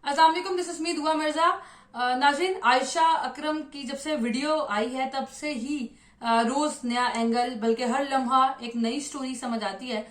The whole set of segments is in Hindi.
अस्सलाम वालेकुम, दिस इज मी दुआ मिर्जा। नाज़रीन, आयशा अकरम की जब से वीडियो आई है तब से ही रोज नया एंगल, बल्कि हर लम्हा एक नई स्टोरी समझ आती है।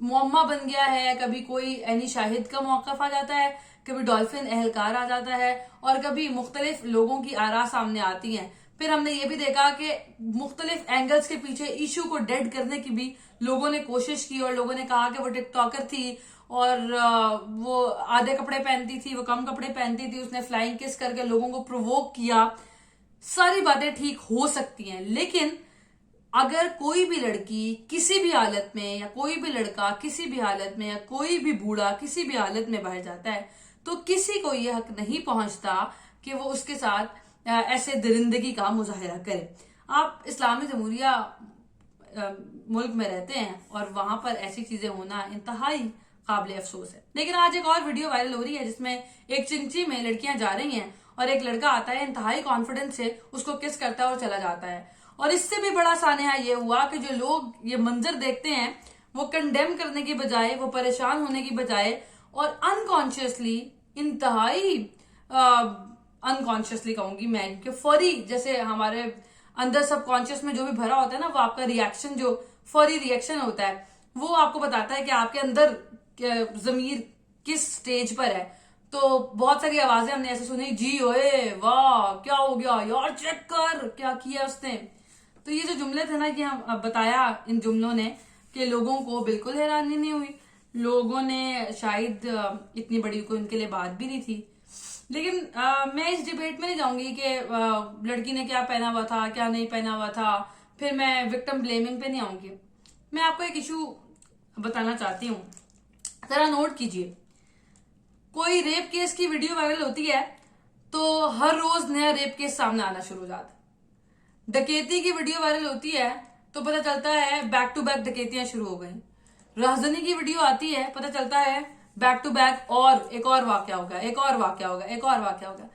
मुअम्मा बन गया है। कभी कोई एनी शाहिद का मौकफ आ जाता है, कभी डॉल्फिन एहलकार आ जाता है, और कभी मुख्तलिफ लोगों की आरा सामने आती हैं। फिर हमने ये भी देखा कि मुख्तलिफ एंगल्स के पीछे इशू को डेड करने की भी लोगों ने कोशिश की, और लोगों ने कहा कि वो टिकटॉकर थी और वो आधे कपड़े पहनती थी, वो कम कपड़े पहनती थी, उसने फ्लाइंग किस करके लोगों को प्रोवोक किया। सारी बातें ठीक हो सकती हैं, लेकिन अगर कोई भी लड़की किसी भी हालत में, या कोई भी लड़का किसी भी हालत में, या कोई भी बूढ़ा किसी भी हालत में बाहर जाता है, तो किसी को यह हक नहीं पहुंचता कि वो उसके साथ ऐसे दरिंदगी का मुजाहरा करे। आप इस्लामी जमहूरिया मुल्क में रहते हैं और वहां पर ऐसी चीजें होना इंतहाई काबिल अफसोस है। लेकिन आज एक और वीडियो वायरल हो रही है जिसमें एक चिंची में लड़कियां जा रही हैं और एक लड़का आता है, इंतहाई कॉन्फिडेंस से उसको किस करता है और चला जाता है। और इससे भी बड़ा सानेहा ये हुआ कि जो लोग ये मंजर देखते हैं वो कंडेम करने की बजाय, वो परेशान होने की बजाय, और अनकॉन्शियसली, इंतहाई अनकॉन्शियसली कहूंगी मैं, क्योंकि फौरी, जैसे हमारे अंदर सबकॉन्शियस में जो भी भरा होता है ना, वो आपका रिएक्शन, जो फौरी रिएक्शन होता है, वो आपको बताता है कि आपके अंदर जमीर किस स्टेज पर है। तो बहुत सारी आवाजें हमने ऐसे सुनी, जी ओए वाह क्या हो गया यार, चेक कर क्या किया उसने। तो ये जो जुमले थे ना, कि हम बताया इन जुमलों ने कि लोगों को बिल्कुल हैरानी नहीं हुई। लोगों ने शायद इतनी बड़ी कोई उनके लिए बात भी नहीं थी। लेकिन मैं इस डिबेट में नहीं जाऊंगी कि लड़की ने क्या पहना हुआ था, क्या नहीं पहना हुआ था। फिर मैं विक्टिम ब्लेमिंग पे नहीं आऊंगी। मैं आपको एक इशू बताना चाहती हूँ, जरा नोट कीजिए। कोई रेप केस की वीडियो वायरल होती है तो हर रोज नया रेप केस सामने आना शुरू हो जाता है। डकैती की वीडियो वायरल होती है तो पता चलता है बैक टू बैक डकैतियां शुरू हो गई। राजधानी की वीडियो आती है, पता चलता है बैक टू बैक और एक और वाकया होगा, एक और वाकया होगा, एक और वाकया होगा।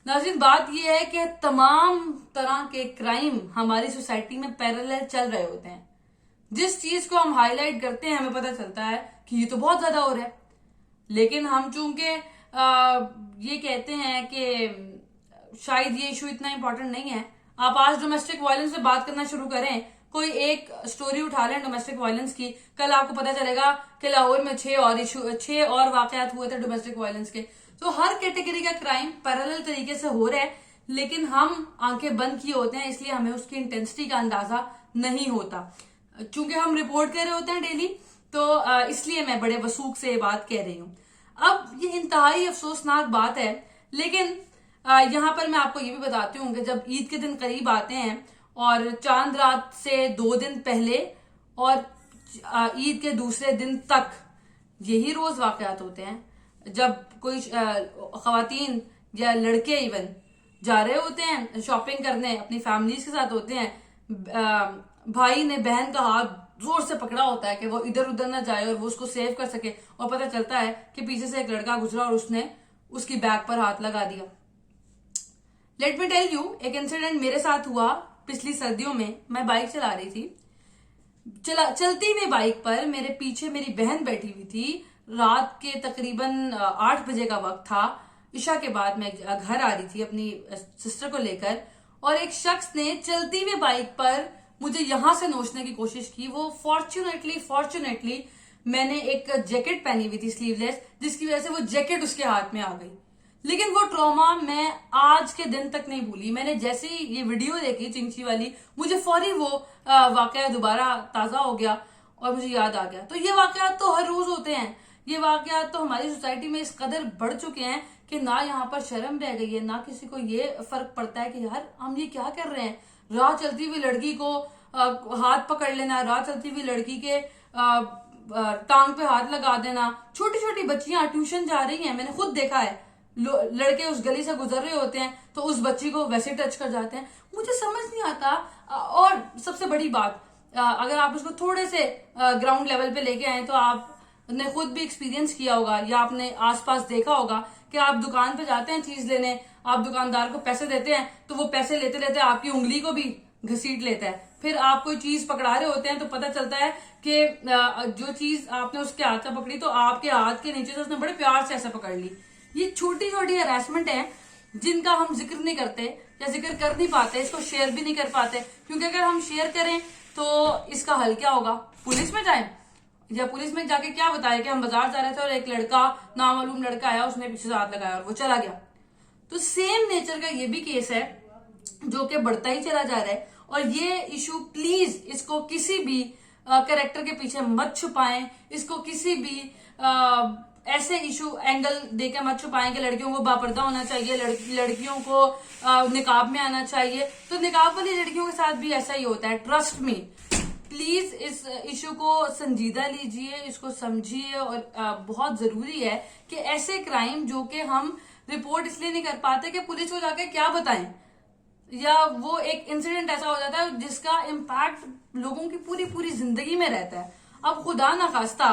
नाज़रीन, बात यह है कि तमाम तरह के क्राइम हमारी सोसाइटी में पैरेलल चल रहे होते हैं। जिस चीज को हम हाईलाइट करते हैं हमें पता चलता है कि ये तो बहुत ज्यादा हो रहा है, लेकिन हम चूंकि ये कहते हैं कि शायद ये इशू इतना इंपॉर्टेंट नहीं है। आप आज डोमेस्टिक वायलेंस पे बात करना शुरू करें, कोई एक स्टोरी उठा लें डोमेस्टिक वायलेंस की, कल आपको पता चलेगा कि लाहौर में 6 और वाकयात हुए थे डोमेस्टिक वायलेंस के। तो हर कैटेगरी का क्राइम पैरेलल तरीके से हो रहा है, लेकिन हम आंखें बंद किए होते हैं, इसलिए हमें उसकी इंटेंसिटी का अंदाजा नहीं होता। चूंकि हम रिपोर्ट कर रहे होते हैं डेली, तो इसलिए मैं बड़े वसूख से ये बात कह रही हूँ। अब ये इंतहाई अफसोसनाक बात है, लेकिन यहाँ पर मैं आपको ये भी बताती हूँ कि जब ईद के दिन करीब आते हैं और चांद रात से 2 दिन पहले और ईद के दूसरे दिन तक यही रोज वाकयात होते हैं। जब कोई खवातीन या लड़के इवन जा रहे होते हैं शॉपिंग करने, अपनी फैमिलीज के साथ होते हैं, भाई ने बहन का हाथ जोर से पकड़ा होता है कि वो इधर उधर ना जाए और वो उसको सेव कर सके, और पता चलता है कि पीछे से एक लड़का गुजरा और उसने उसकी बैग पर हाथ लगा दिया। लेट मी टेल यू, एक इंसिडेंट मेरे साथ हुआ पिछली सर्दियों में। मैं बाइक चला रही थी, चलती हुई बाइक पर मेरे पीछे मेरी बहन बैठी हुई थी। रात के तकरीबन 8 बजे का वक्त था। इशा के बाद मैं घर आ रही थी अपनी सिस्टर को लेकर, और एक शख्स ने चलती हुई बाइक पर मुझे यहां से नोचने की कोशिश की। वो फॉर्चुनेटली मैंने एक जैकेट पहनी हुई थी स्लीवलेस, जिसकी वजह से वो जैकेट उसके हाथ में आ गई। लेकिन वो ट्रॉमा मैं आज के दिन तक नहीं भूली। मैंने जैसे ही ये वीडियो देखी चिंची वाली, मुझे फौरी वो वाकया दोबारा ताजा हो गया और मुझे याद आ गया। तो ये वाकयात तो हर रोज होते हैं। ये वाकयात तो हमारी सोसाइटी में इस कदर बढ़ चुके हैं कि ना यहाँ पर शर्म रह गई है, ना किसी को ये फर्क पड़ता है कि यार हम ये क्या कर रहे हैं। राह चलती हुई लड़की को हाथ पकड़ लेना, राह चलती हुई लड़की के टांग पे हाथ लगा देना। छोटी छोटी बच्चियां ट्यूशन जा रही हैं, मैंने खुद देखा है। लड़के उस गली से गुजर रहे होते हैं तो उस बच्ची को वैसे टच कर जाते हैं। मुझे समझ नहीं आता। और सबसे बड़ी बात, अगर आप उसको थोड़े से ग्राउंड लेवल पे लेके आए तो आपने खुद भी एक्सपीरियंस किया होगा, या आपने आसपास देखा होगा कि आप दुकान पे जाते हैं चीज लेने, आप दुकानदार को पैसे देते हैं तो वो पैसे लेते लेते आपकी उंगली को भी घसीट लेता है। फिर आप कोई चीज पकड़ा रहे होते हैं तो पता चलता है कि जो चीज आपने उसके हाथ से पकड़ी तो आपके हाथ के नीचे से उसने बड़े प्यार से ऐसे पकड़ ली। ये छोटी छोटी हरासमेंट है जिनका हम जिक्र नहीं करते या जिक्र कर नहीं पाते, इसको शेयर भी नहीं कर पाते, क्योंकि अगर हम शेयर करें तो इसका हल क्या होगा? पुलिस में जाए या पुलिस में जाके क्या बताए कि हम बाजार जा रहे थे और एक लड़का, नामालूम लड़का आया, उसने पीछे से हाथ लगाया और वो चला गया। तो सेम नेचर का ये भी केस है जो कि बढ़ता ही चला जा रहा है। और ये इशू प्लीज इसको किसी भी कैरेक्टर के पीछे मत छुपाएं, इसको किसी भी ऐसे इशू एंगल देकर मत छुपाएं कि लड़कियों को बापर्दा होना चाहिए, लड़कियों को निकाब में आना चाहिए। तो निकाब वाली लड़कियों के साथ भी ऐसा ही होता है, ट्रस्ट मी। प्लीज इस इशू को संजीदा लीजिए, इसको समझिए। और बहुत जरूरी है कि ऐसे क्राइम जो कि हम रिपोर्ट इसलिए नहीं कर पाते कि पुलिस को जाके क्या बताएं, या वो एक इंसिडेंट ऐसा हो जाता है जिसका इम्पैक्ट लोगों की पूरी पूरी जिंदगी में रहता है। अब खुदा ना खास्ता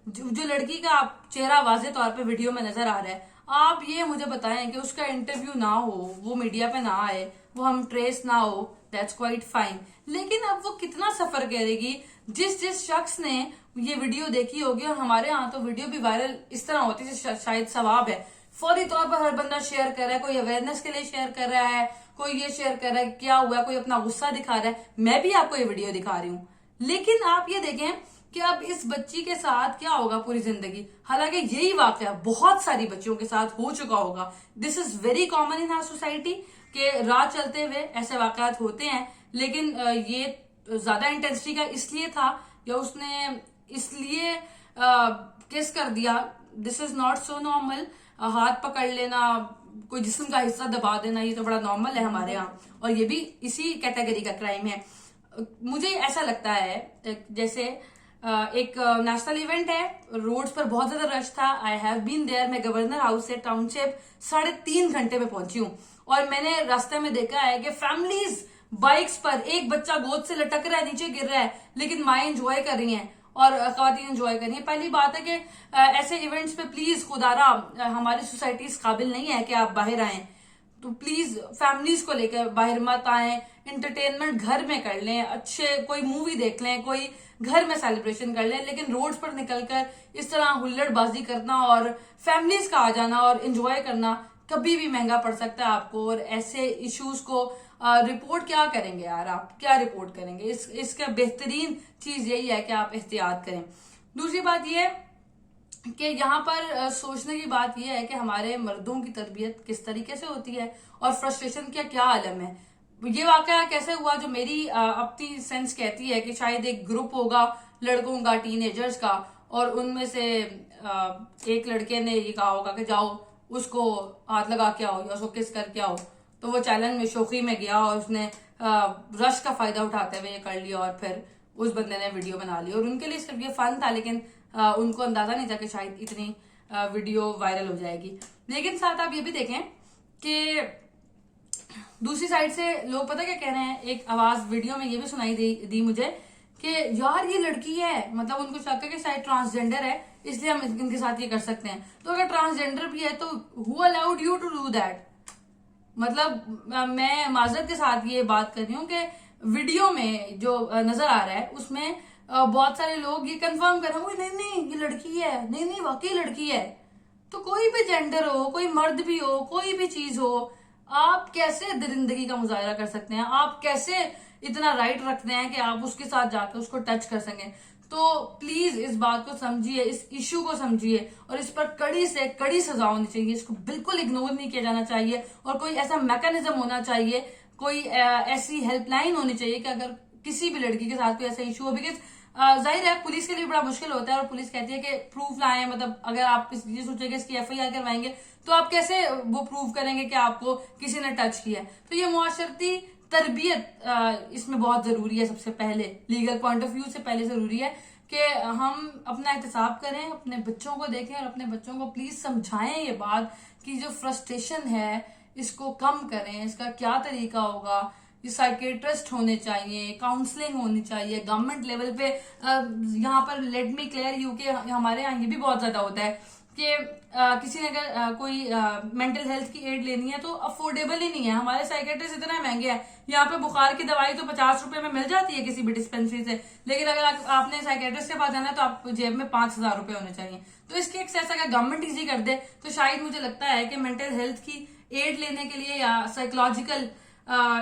जो लड़की का आप चेहरा वाजे तौर पे वीडियो में नजर आ रहा है, आप ये मुझे बताएं कि उसका इंटरव्यू ना हो, वो मीडिया पे ना आए, वो हम ट्रेस ना हो, दैट्स क्वाइट फाइन। लेकिन अब वो कितना सफर करेगी? जिस शख्स ने ये वीडियो देखी होगी, और हमारे यहाँ तो वीडियो भी वायरल इस तरह होती है शायद सवाब है, फौरी तौर पर हर बंदा शेयर कर रहा है, कोई अवेयरनेस के लिए शेयर कर रहा है, कोई ये शेयर कर रहा है क्या हुआ, कोई अपना गुस्सा दिखा रहा है। मैं भी आपको ये वीडियो दिखा रही हूँ, लेकिन आप ये देखें कि अब इस बच्ची के साथ क्या होगा पूरी जिंदगी। हालांकि यही वाकया बहुत सारी बच्चियों के साथ हो चुका होगा। This is very common in our society कि राह चलते हुए ऐसे वाकयात होते हैं। लेकिन ये ज्यादा इंटेंसिटी का इसलिए था या उसने इसलिए किस कर दिया। This is not so normal. हाथ पकड़ लेना, कोई जिस्म का हिस्सा दबा देना, ये तो बड़ा नॉर्मल है हमारे यहाँ, और ये भी इसी कैटेगरी का क्राइम है। मुझे ऐसा लगता है जैसे एक नेशनल इवेंट है, रोड्स पर बहुत ज्यादा रश था, आई हैव बीन देयर। मैं गवर्नर हाउस से टाउनशिप 3.5 घंटे में पहुंची हूँ, और मैंने रास्ते में देखा है कि फैमिलीज बाइक्स पर, एक बच्चा गोद से लटक रहा है, नीचे गिर रहा है, लेकिन माएं एंजॉय कर रही हैं और खवातीन एंजॉय कर रही हैं। पहली बात है कि ऐसे इवेंट्स पे प्लीज खुदारा हमारी सोसाइटी इस काबिल नहीं है कि आप बाहर आए, तो प्लीज फैमिलीज को लेकर बाहर मत आए। एंटरटेनमेंट घर में कर लें, अच्छे कोई मूवी देख लें, कोई घर में सेलिब्रेशन कर लें, लेकिन रोड्स पर निकलकर इस तरह हुल्लड़बाजी करना और फैमिलीज का आ जाना और एंजॉय करना कभी भी महंगा पड़ सकता है आपको। और ऐसे इश्यूज को रिपोर्ट क्या करेंगे यार, आप क्या रिपोर्ट करेंगे? इसका बेहतरीन चीज यही है कि आप एहतियात करें। दूसरी बात यह कि यहाँ पर सोचने की बात यह है कि हमारे मर्दों की तरबियत किस तरीके से होती है और फ्रस्ट्रेशन का क्या आलम है। ये वाकया कैसे हुआ, जो मेरी अपनी सेंस कहती है कि शायद एक ग्रुप होगा लड़कों का, टीनेजर्स का, और उनमें से एक लड़के ने ये कहा होगा कि जाओ उसको हाथ लगा के आओ या उसको किस करके आओ। तो वो चैलेंज में, शोखी में गया और उसने रश का फायदा उठाते हुए ये कर लिया, और फिर उस बंदे ने वीडियो बना ली। और उनके लिए सिर्फ ये फन था, लेकिन उनको अंदाजा नहीं था कि शायद इतनी वीडियो वायरल हो जाएगी। लेकिन साथ आप ये भी देखें कि दूसरी साइड से लोग पता क्या कह रहे हैं, एक आवाज वीडियो में ये भी सुनाई दी मुझे कि यार ये लड़की है, मतलब उनको शक है कि शायद ट्रांसजेंडर है, इसलिए हम इनके साथ ये कर सकते हैं। तो अगर ट्रांसजेंडर भी है तो who allowed you to do that? मतलब मैं माजरत के साथ ये बात कर रही हूँ कि वीडियो में जो नजर आ रहा है उसमें बहुत सारे लोग ये कंफर्म कर रहे हैं, नहीं नहीं ये लड़की है, नहीं नहीं वाकई लड़की है। तो कोई भी जेंडर हो, कोई मर्द भी हो, कोई भी चीज हो, आप कैसे दरिंदगी का मुजाहरा कर सकते हैं? आप कैसे इतना राइट रखते हैं कि आप उसके साथ जाकर उसको टच कर सकें? तो प्लीज इस बात को समझिए, इस इश्यू को समझिए, और इस पर कड़ी से कड़ी सजा होनी चाहिए। इसको बिल्कुल इग्नोर नहीं किया जाना चाहिए, और कोई ऐसा मैकेनिज्म होना चाहिए, कोई ऐसी हेल्पलाइन होनी चाहिए कि अगर किसी भी लड़की के साथ कोई ऐसा इशू हो, बिकॉज जाहिर है पुलिस के लिए बड़ा मुश्किल होता है, और पुलिस कहती है कि प्रूफ लाएं। मतलब अगर आप ये सोचेंगे इसकी एफआईआर करवाएंगे तो आप कैसे वो प्रूव करेंगे कि आपको किसी ने टच किया है? तो ये मुआशरती तरबियत इसमें बहुत जरूरी है। सबसे पहले लीगल पॉइंट ऑफ व्यू से पहले जरूरी है कि हम अपना एहतसाब करें, अपने बच्चों को देखें और अपने बच्चों को प्लीज समझाएं ये बात कि जो फ्रस्ट्रेशन है इसको कम करें, इसका क्या तरीका होगा। ये साइकेट्रिस्ट होने चाहिए, काउंसलिंग होनी चाहिए गवर्नमेंट लेवल पे। यहाँ पर लेट मी क्लियर यू के हमारे यहाँ ये भी बहुत ज्यादा होता है कि किसी ने अगर कोई मेंटल हेल्थ की एड लेनी है तो अफोर्डेबल ही नहीं है। हमारे साइकेट्रिस्ट इतना महंगे हैं, यहाँ पे बुखार की दवाई तो 50 रुपए में मिल जाती है किसी भी डिस्पेंसरी से, लेकिन अगर आपने साइकेट्रिस्ट के पास जाना है तो आपको जेब में 5,000 रुपए होने चाहिए। तो इसकी एक्सेस अगर गवर्नमेंट इजी कर दे तो शायद मुझे लगता है कि मेंटल हेल्थ की एड लेने के लिए या साइकोलॉजिकल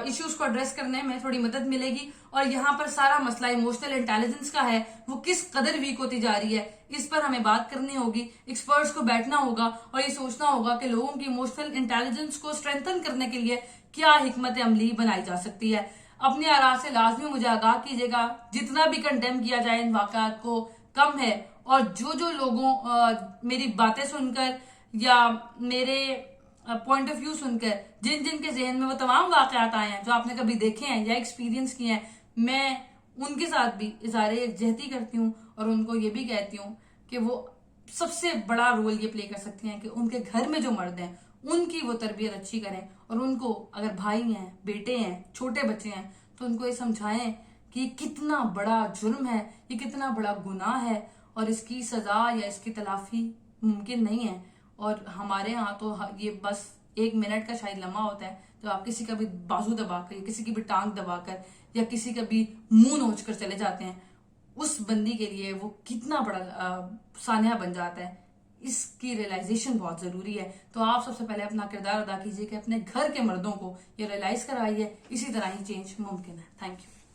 इश्यूज को एड्रेस करने में थोड़ी मदद मिलेगी। और यहाँ पर सारा मसला इमोशनल इंटेलिजेंस का है, वो किस कदर वीक होती जा रही है, इस पर हमें बात करनी होगी। एक्सपर्ट्स को बैठना होगा और ये सोचना होगा कि लोगों की इमोशनल इंटेलिजेंस को स्ट्रेंथन करने के लिए क्या हिकमत अमली बनाई जा सकती है। अपने आराज से लाजमी मुझे आगाह कीजिएगा, जितना भी कंडेम किया जाए इन वाकयात को कम है। और जो लोगों मेरी बातें सुनकर या मेरे पॉइंट ऑफ व्यू सुनकर जिन जिन के जहन में वो तमाम वाकयात आए हैं जो आपने कभी देखे हैं या एक्सपीरियंस किए हैं, मैं उनके साथ भी इज़हारे यकजहती करती हूँ और उनको ये भी कहती हूँ कि वो सबसे बड़ा रोल ये प्ले कर सकती हैं कि उनके घर में जो मर्द हैं उनकी वो तरबियत अच्छी करें, और उनको अगर भाई हैं, बेटे हैं, छोटे बच्चे हैं तो उनको ये समझाएं कि ये कितना बड़ा जुर्म है, ये कितना बड़ा गुनाह है और इसकी सजा या इसकी तलाफी मुमकिन नहीं है। और हमारे यहाँ तो ये बस 1 मिनट का शायद लम्हा होता है, तो आप किसी का भी बाजू दबाकर या किसी की भी टांग दबाकर या किसी का भी मुंह नोच कर चले जाते हैं, उस बंदी के लिए वो कितना बड़ा सान्या बन जाता है। इसकी रियलाइजेशन बहुत जरूरी है। तो आप सबसे पहले अपना किरदार अदा कीजिए कि अपने घर के मर्दों को ये रियलाइज कराइए, इसी तरह ही चेंज मुमकिन है। Thank you.